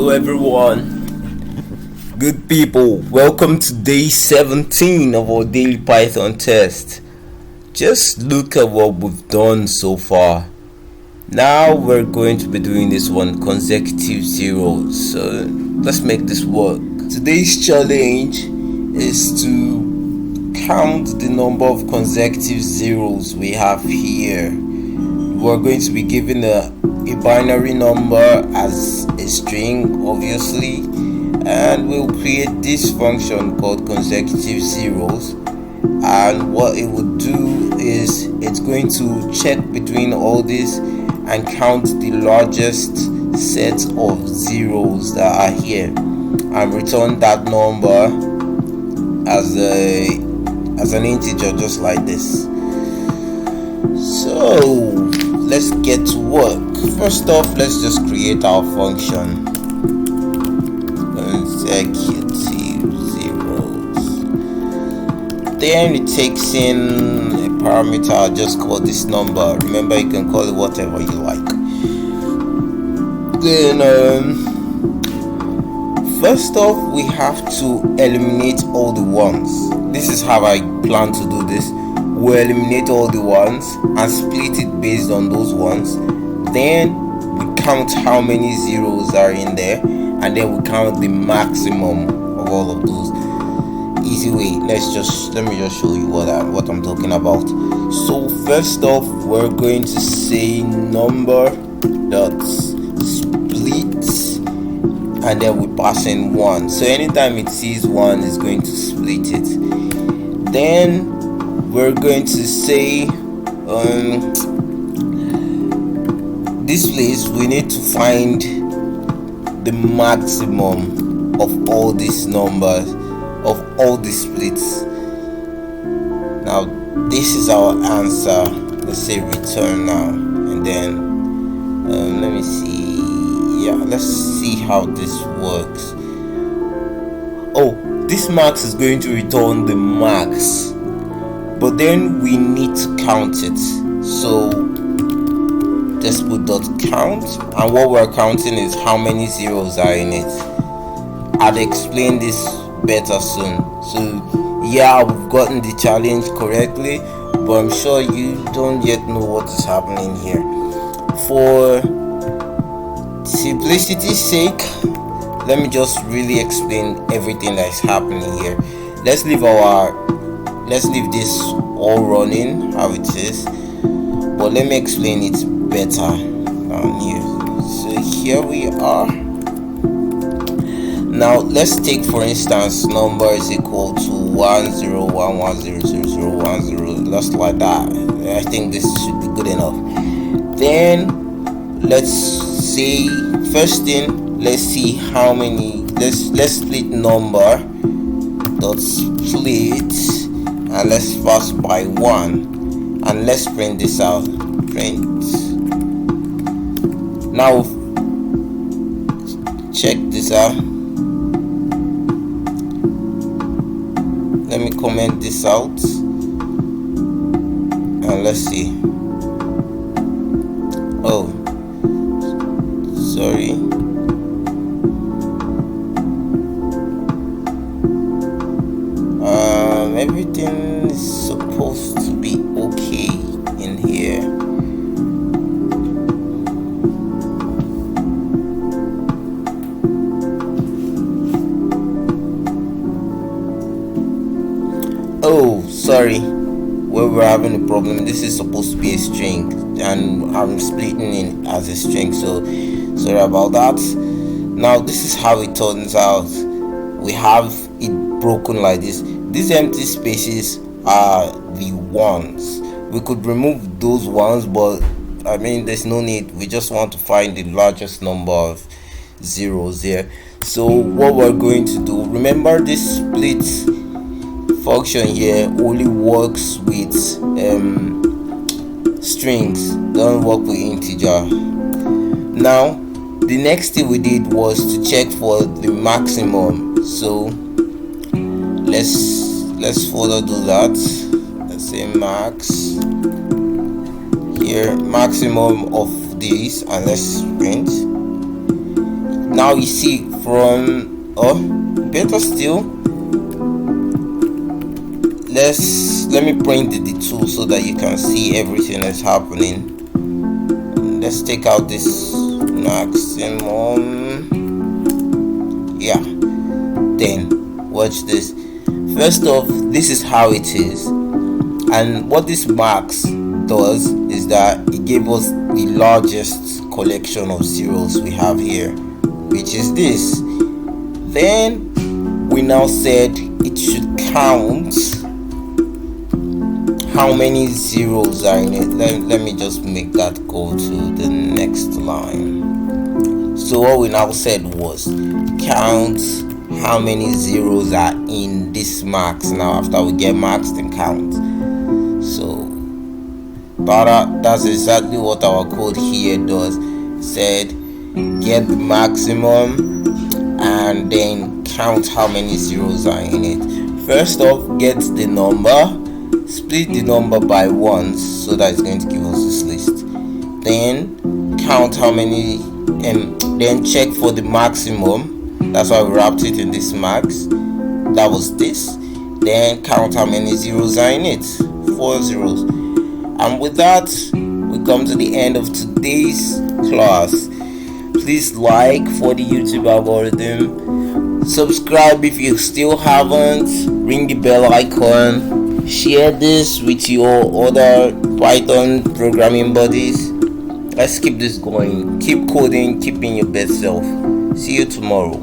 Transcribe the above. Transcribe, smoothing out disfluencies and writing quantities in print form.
Hello everyone, good people, welcome to day 17 of our daily Python test. Just look at what we've done so far. Now we're going to be doing this one, consecutive zeros. So let's make this work. Today's challenge is to count the number of consecutive zeros we have here. We're going to be given a binary number as a string, obviously, and we'll create this function called consecutive zeros. And what it would do is it's going to check between all these and count the largest set of zeros that are here and return that number as an integer, just like this. So let's get to work. First off, let's just create our function. Consecutive zeros. Then it takes in a parameter. I'll just call this number. Remember, you can call it whatever you like. Then first off, we have to eliminate all the ones. This is how I plan to do this. We'll eliminate all the ones and split it based on those ones. Then we count how many zeros are in there, and then we count the maximum of all of those. Easy way. Let me just show you what I'm talking about. So first off, we're going to say number.split, and then we pass in 1. So anytime it sees 1, it's going to split it. Then we're going to say this place we need to find the maximum of all these numbers, of all the splits. Now this is our answer. Let's say return now, and then let me see. Yeah, let's see how this works. Oh, this max is going to return the max, but then we need to count it. So let's put dot count, and what we're counting is how many zeros are in it. I'll explain this better soon. So yeah, we've gotten the challenge correctly, but I'm sure you don't yet know what is happening here. For simplicity's sake, let me just really explain everything that is happening here. Let's leave this all running how it is, but let me explain it better down here. So here we are. Now let's take, for instance, number is equal to 1011000010, just like that. I think this should be good enough. Then let's say, first thing, let's see how many. Let's split number dot split, and let's pass by 1, and let's print this out. Print. Now check this out. Let me comment this out, and let's see. Oh, sorry. Everything is supposed to be okay in here. Oh, sorry, where we're having a problem. This is supposed to be a string, and I'm splitting it as a string, so sorry about that. Now this is how it turns out. We have it broken like this. These empty spaces are the ones. We could remove those ones, but I mean, there's no need. We just want to find the largest number of zeros here. So what we're going to do, remember this split function here only works with strings, don't work with integer. Now the next thing we did was to check for the maximum. So let's further do that. Let's say max here, maximum of these, and let's print. now you see from better still, let me print the tool so that you can see everything that's happening. Let's take out this maximum. Yeah, then watch this. First off, this is how it is, and what this max does is that it gave us the largest collection of zeros we have here, which is this. Then we now said it should count how many zeros are in it. Let me just make that go to the next line. So what we now said was count how many zeros are in this max. Now after we get max, then count. So that's exactly what our code here does. It said get the maximum and then count how many zeros are in it. First off, get the number, split the number by 1, so that it's going to give us this list. Then count how many, and then check for the maximum. That's why we wrapped it in this max. That was this. Then count how many zeros are in it. 4 zeros. And with that, we come to the end of today's class. Please like for the YouTube algorithm. Subscribe if you still haven't. Ring the bell icon. Share this with your other Python programming buddies. Let's keep this going. Keep coding, keep being your best self. See you tomorrow.